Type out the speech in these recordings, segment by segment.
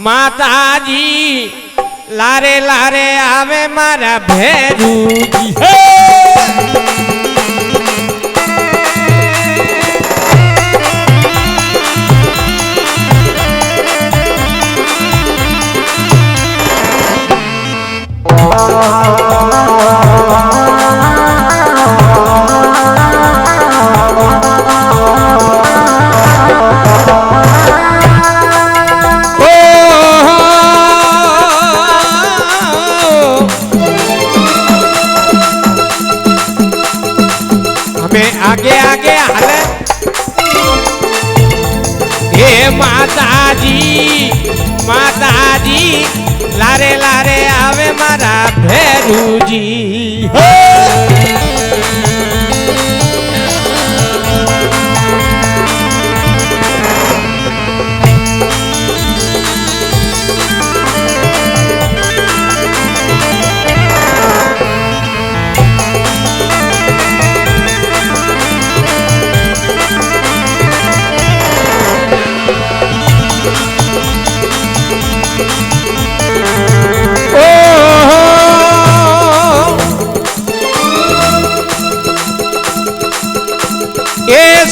माताजी लारे लारे आवे मारा भेरूजी आगे आगे हाले हे माताजी माताजी लारे लारे आवे मारा भेरूजी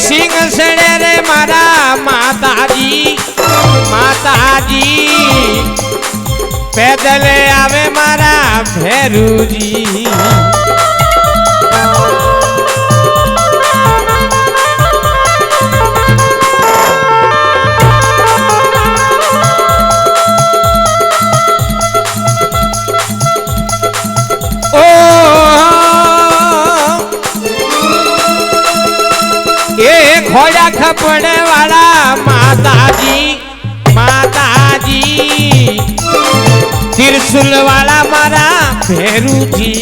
सिंह सड़े रे मारा माताजी माताजी पैदल आवे मारा भेरूजी खोड़ा खपड़े वाला माताजी माताजी त्रिशूल वाला मारा भेरूजी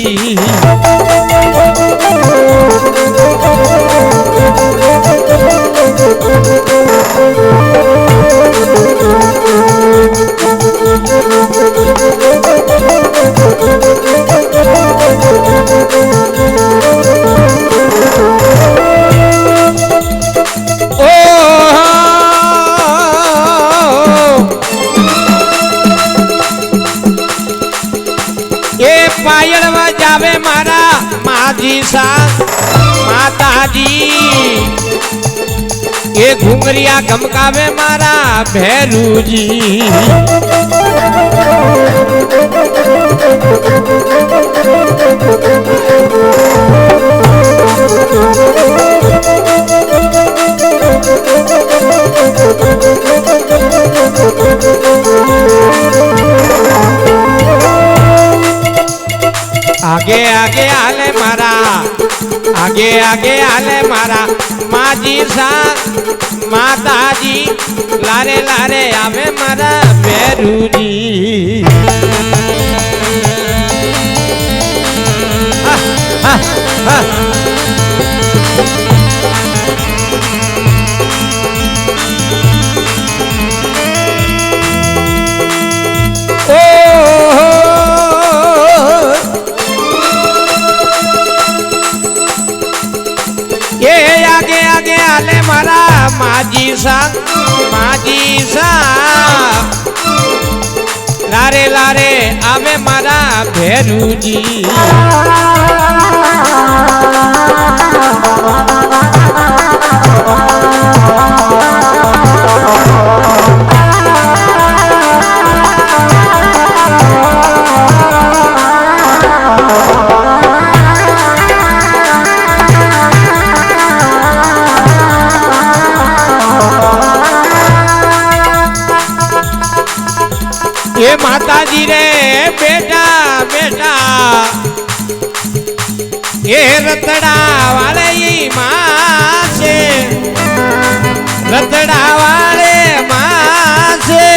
पायल बजावे मारा माजी सा माताजी ये घुंगरिया गमकावे मारा भेरूजी आगे आगे आले मारा माजी सा माताजी लारे लारे आवे मारा भेरूजी माजी सा लारे लारे आवे मारा भेरूजी ये माताजी रे बेटा बेटा ये रतड़ा वाले माँ से रतड़ा वाले माँ से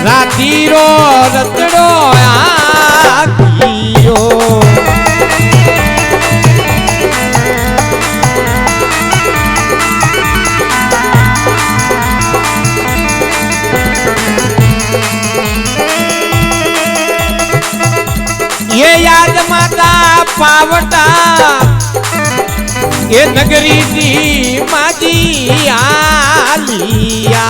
राती रो रतड़ो आखियो ये याद माता पावटा ये नगरी दी माजी आलिया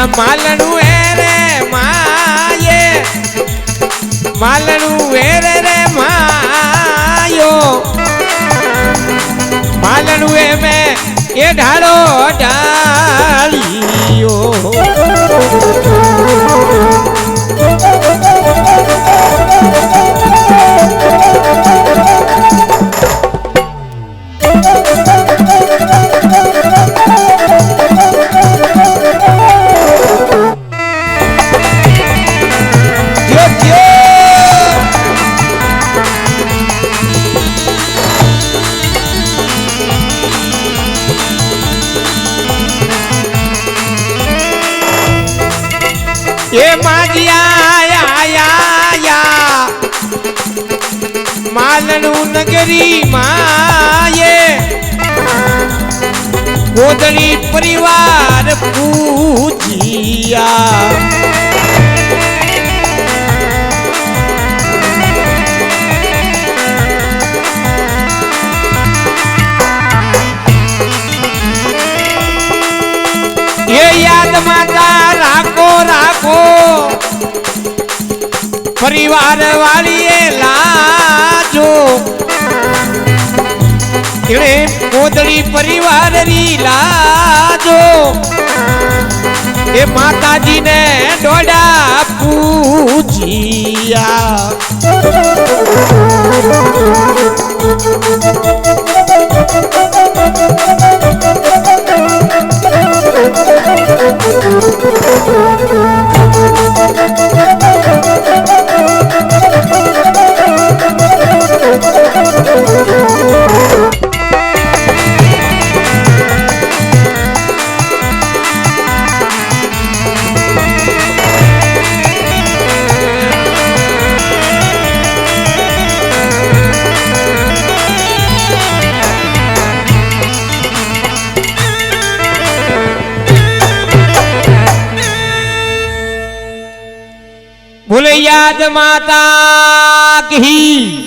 માલણું રે માયે માલણું રે માયો માલણું મેં એ ઢાળો ઢાળીયો એ માજિયા માલણું નગરી માયે ગોદડી પરિવાર પૂજિયા એ યાદ માતા રાખો રાખો પરિવાર વાળીએ લાજો એણે કોદળી પરિવાર રી લાજો એ માતાજીને ડોડા પૂજિયા बोले याद माता की।